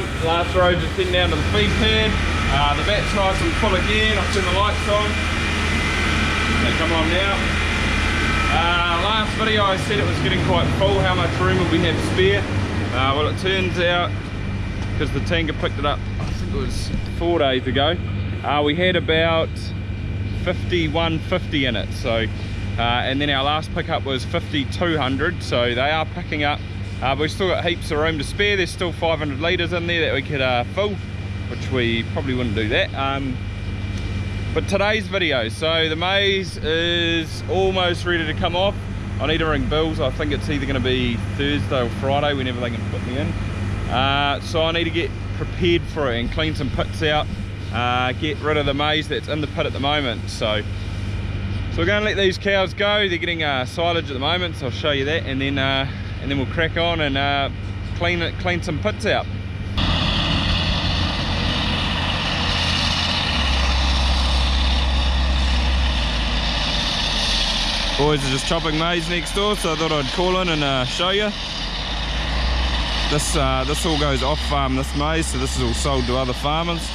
front. Last row just heading down to the feed pad. The bat's nice and full again. I'll turn the lights on. They come on now. Last video I said it was getting quite full, how much room will we have spare? Well, it turns out, because the tanker picked it up, I think it was 4 days ago, we had about 5150 in it. So and then our last pickup was 5200, so they are picking up. We've still got heaps of room to spare. There's still 500 litres in there that we could fill, which we probably wouldn't do that. But today's video, so the maize is almost ready to come off. I need to ring Bills. I think it's either going to be Thursday or Friday, whenever they can put me in. So I need to get prepared for it and clean some pits out, get rid of the maize that's in the pit at the moment. So we're going to let these cows go. They're getting silage at the moment, so I'll show you that, and then we'll crack on and clean some pits out. Boys are just chopping maize next door, so I thought I'd call in and show you. This all goes off farm, this maize, so this is all sold to other farmers.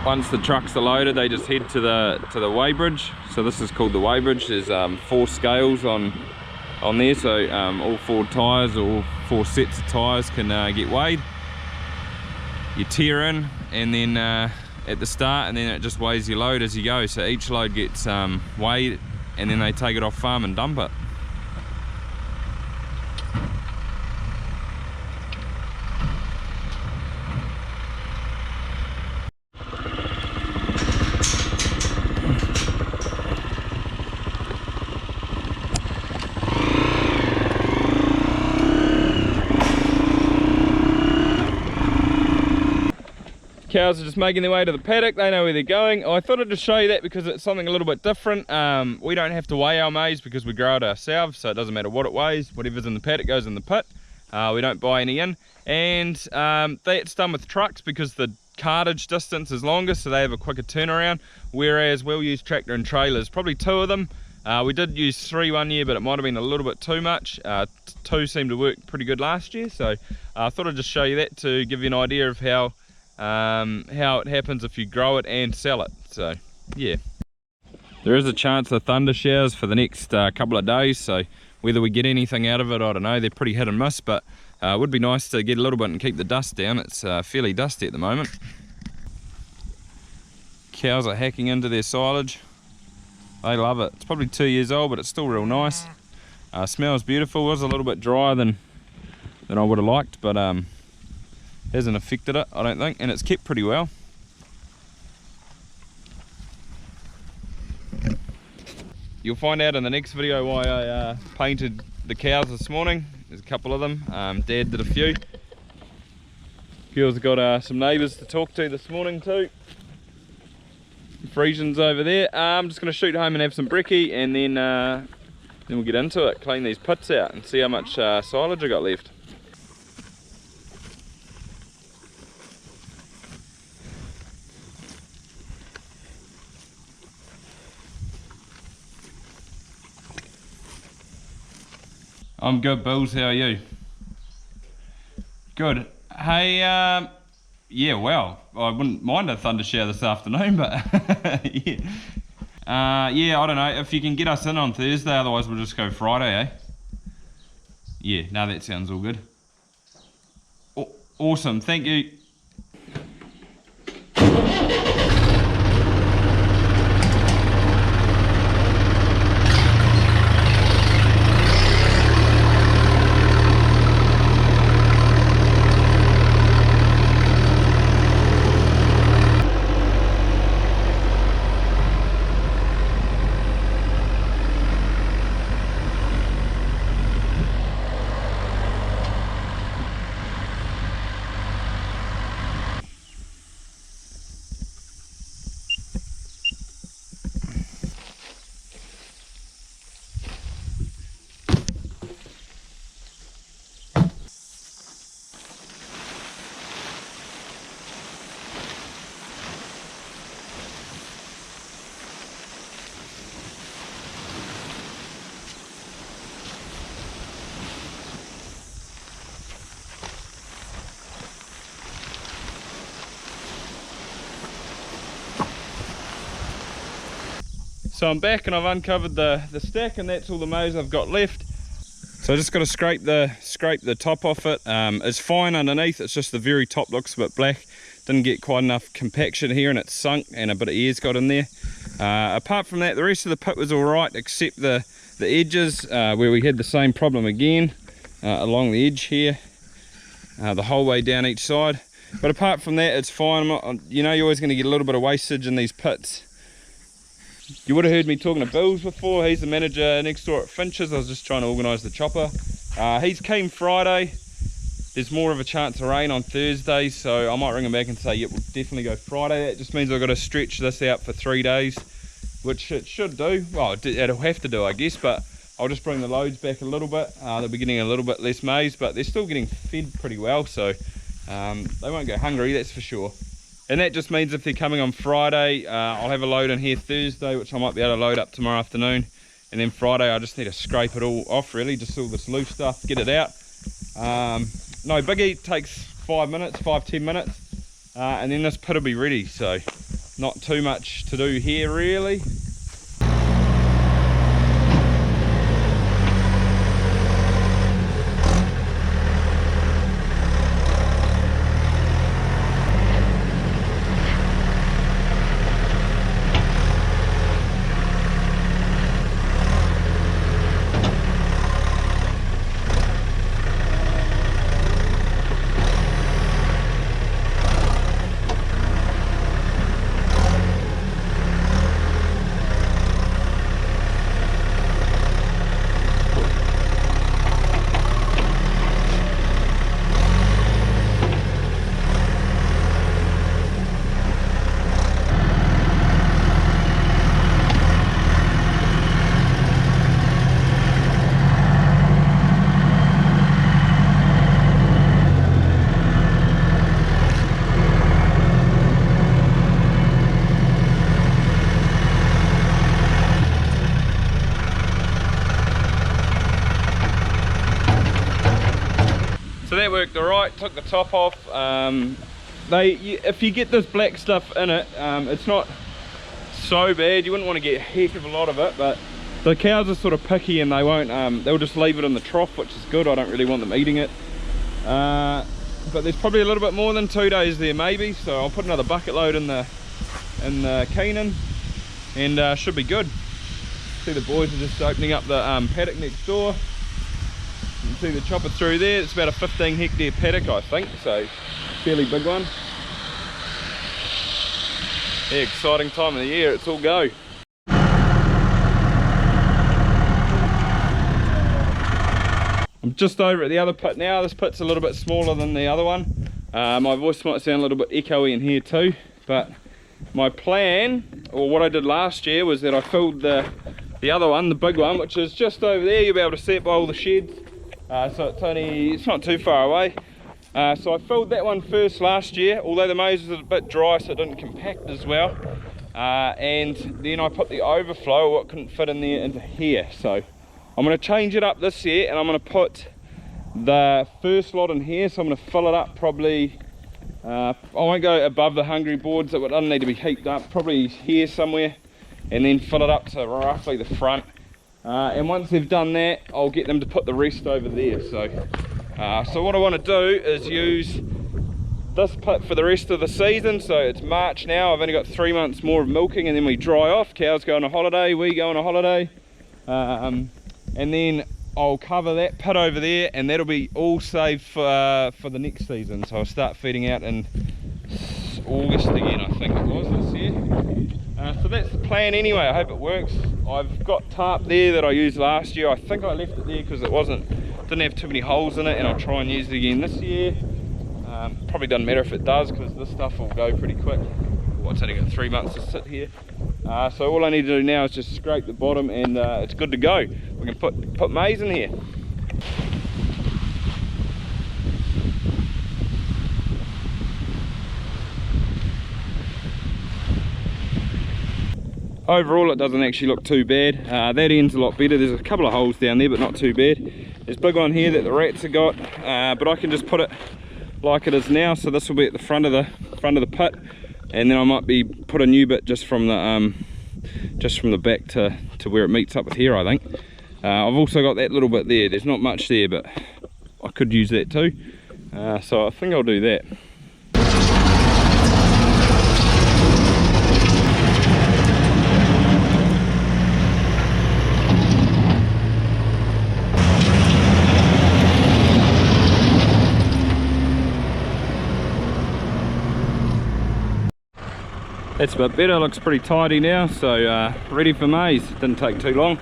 Once the trucks are loaded, they just head to the weighbridge. So this is called the weighbridge. There's 4 scales on there, so all 4 tyres, or all 4 sets of tyres can get weighed. You tear in, and then at the start, and then it just weighs your load as you go. So each load gets weighed, and then they take it off farm and dump it. Cows are just making their way to the paddock. They know where they're going. I thought I'd just show you that because it's something a little bit different. We don't have to weigh our maize because we grow it ourselves, so it doesn't matter what it weighs. Whatever's in the paddock goes in the pit. We don't buy any in, and that's done with trucks because the cartage distance is longer, so they have a quicker turnaround, whereas we'll use tractor and trailers, probably 2 of them. We did use 3 one year, but it might have been a little bit too much. 2 seemed to work pretty good last year, so I thought I'd just show you that to give you an idea of how it happens if you grow it and sell it. So yeah, there is a chance of thunder showers for the next couple of days, so whether we get anything out of it, I don't know. They're pretty hit and miss, but it would be nice to get a little bit and keep the dust down. It's fairly dusty at the moment. Cows are hacking into their silage. They love it. It's probably 2 years old, but it's still real nice. Smells beautiful. It was a little bit drier than I would have liked, but hasn't affected it, I don't think, and it's kept pretty well. You'll find out in the next video why I painted the cows this morning. There's a couple of them. Dad did a few. Girls have got some neighbours to talk to this morning too. Friesians over there. I'm just going to shoot home and have some brekkie, and then we'll get into it, clean these pits out and see how much silage I got left. I'm good, Bills, how are you? Good. Hey, yeah, well, I wouldn't mind a thunder shower this afternoon, but yeah. Yeah, I don't know, if you can get us in on Thursday, otherwise we'll just go Friday, eh? Yeah, no, that sounds all good. Awesome, thank you. So I'm back and I've uncovered the stack, and that's all the maize I've got left. So I just got to scrape the top off it. It's fine underneath, it's just the very top looks a bit black. Didn't get quite enough compaction here and it's sunk, and a bit of air's got in there. Apart from that, the rest of the pit was alright, except the edges where we had the same problem again along the edge here, the whole way down each side. But apart from that, it's fine. You know, you're always going to get a little bit of wastage in these pits. You would have heard me talking to Bills before. He's the manager next door at Finch's. I was just trying to organise the chopper. He's keen Friday. There's more of a chance of rain on Thursday, so I might ring him back and say, yep, we'll definitely go Friday. That just means I've got to stretch this out for 3 days, which it should do. Well, it'll have to do, I guess, but I'll just bring the loads back a little bit. They'll be getting a little bit less maize, but they're still getting fed pretty well, so they won't go hungry, that's for sure. And that just means if they're coming on Friday, I'll have a load in here Thursday, which I might be able to load up tomorrow afternoon. And then Friday, I just need to scrape it all off, really, just all this loose stuff, get it out. No biggie, takes 5-10 minutes, and then this pit will be ready, so not too much to do here, really. So that worked alright, took the top off. If you get this black stuff in it, it's not so bad. You wouldn't want to get a heck of a lot of it, but the cows are sort of picky and they won't, they'll just leave it in the trough, which is good. I don't really want them eating it. But there's probably a little bit more than 2 days there maybe, so I'll put another bucket load in the Keenan and should be good. See, the boys are just opening up the paddock next door. You can see the chopper through there. It's about a 15 hectare paddock, I think, so fairly big one. Yeah, exciting time of the year, it's all go. I'm just over at the other pit now. This pit's a little bit smaller than the other one. My voice might sound a little bit echoey in here too, but my plan, or what I did last year, was that I filled the other one, the big one, which is just over there. You'll be able to see it by all the sheds. So it's not too far away. So I filled that one first last year, although the maize was a bit dry so it didn't compact as well. And then I put the overflow, what couldn't fit in there, into here. So I'm going to change it up this year and I'm going to put the first lot in here. So I'm going to fill it up probably, I won't go above the hungry boards, it doesn't need to be heaped up, probably here somewhere, and then fill it up to roughly the front. And once they've done that, I'll get them to put the rest over there. So what I want to do is use this pit for the rest of the season. So it's March now, I've only got 3 months more of milking and then we dry off. Cows go on a holiday, we go on a holiday. And then I'll cover that pit over there and that'll be all saved for the next season. So I'll start feeding out in August again, I think it was this year. So that's the plan anyway. I hope it works. I've got tarp there that I used last year. I think I left it there because didn't have too many holes in it, and I'll try and use it again this year. Probably doesn't matter if it does because this stuff will go pretty quick. Well, it's only got 3 months to sit here. So all I need to do now is just scrape the bottom and it's good to go. We can put maize in here. Overall it doesn't actually look too bad. That end's a lot better. There's a couple of holes down there but not too bad. There's a big one here that the rats have got, but I can just put it like it is now. So this will be at the front of the pit, and then I might put a new bit just from the just from the back to where it meets up with here, I think. I've also got that little bit there. There's not much there, but I could use that too. So I think I'll do that. That's a bit better, looks pretty tidy now, so ready for maize. Didn't take too long.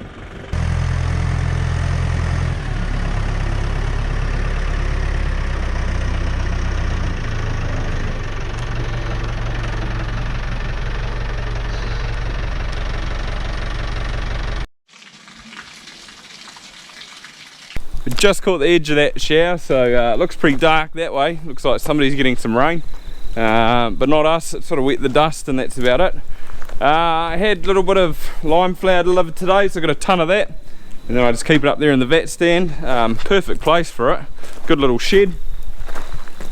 We just caught the edge of that shower, so it looks pretty dark that way. Looks like somebody's getting some rain. But not us, it sort of wet the dust and that's about it. I had a little bit of lime flour delivered today, so I got a ton of that, and then I just keep it up there in the vat stand. Perfect place for it, good little shed.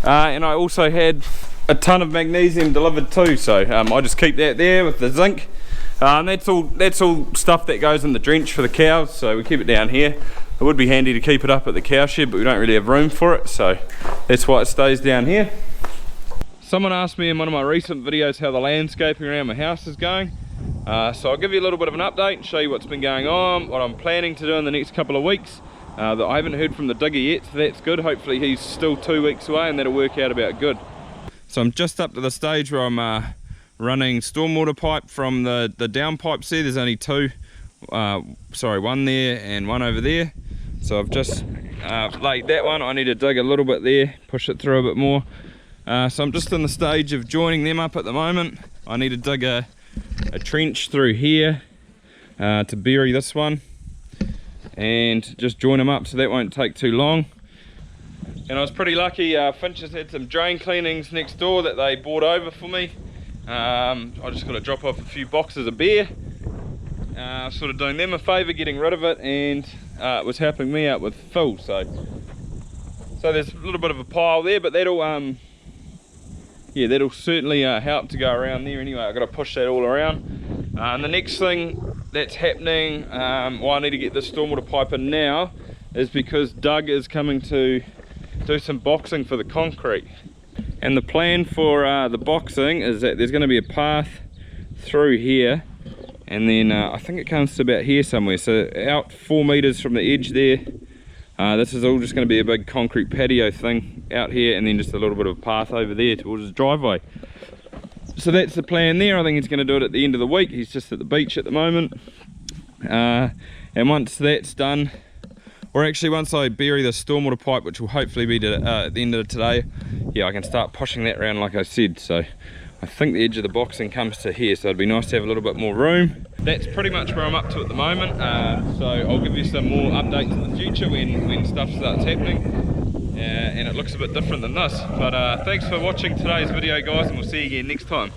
And I also had a ton of magnesium delivered too, so I just keep that there with the zinc. And that's all stuff that goes in the drench for the cows, so we keep it down here. It would be handy to keep it up at the cow shed, but we don't really have room for it, so that's why it stays down here. Someone asked me in one of my recent videos how the landscaping around my house is going. So I'll give you a little bit of an update and show you what's been going on, what I'm planning to do in the next couple of weeks. That I haven't heard from the digger yet, so that's good. Hopefully he's still 2 weeks away and that'll work out about good. So I'm just up to the stage where I'm running stormwater pipe from the down pipes there. There's only two, one there and one over there. So I've just laid that one. I need to dig a little bit there, push it through a bit more. So I'm just in the stage of joining them up at the moment. I need to dig a trench through here to bury this one and just join them up, so that won't take too long. And I was pretty lucky, Finch's had some drain cleanings next door that they brought over for me. I just got to drop off a few boxes of beer, sort of doing them a favour, getting rid of it, and it was helping me out with fill. So there's a little bit of a pile there, but that'll that'll certainly help to go around there anyway. I've got to push that all around. And the next thing that's happening, why I need to get this stormwater pipe in now, is because Doug is coming to do some boxing for the concrete. And the plan for the boxing is that there's going to be a path through here, and then I think it comes to about here somewhere, so out 4 meters from the edge there. This is all just going to be a big concrete patio thing out here, and then just a little bit of a path over there towards the driveway. So that's the plan there. I think he's going to do it at the end of the week. He's just at the beach at the moment. And once that's done, or actually once I bury the stormwater pipe, which will hopefully be at the end of today, yeah, I can start pushing that around like I said. So I think the edge of the boxing comes to here, so it'd be nice to have a little bit more room. That's pretty much where I'm up to at the moment. So I'll give you some more updates in the future when stuff starts happening. And it looks a bit different than this. But thanks for watching today's video, guys, and we'll see you again next time.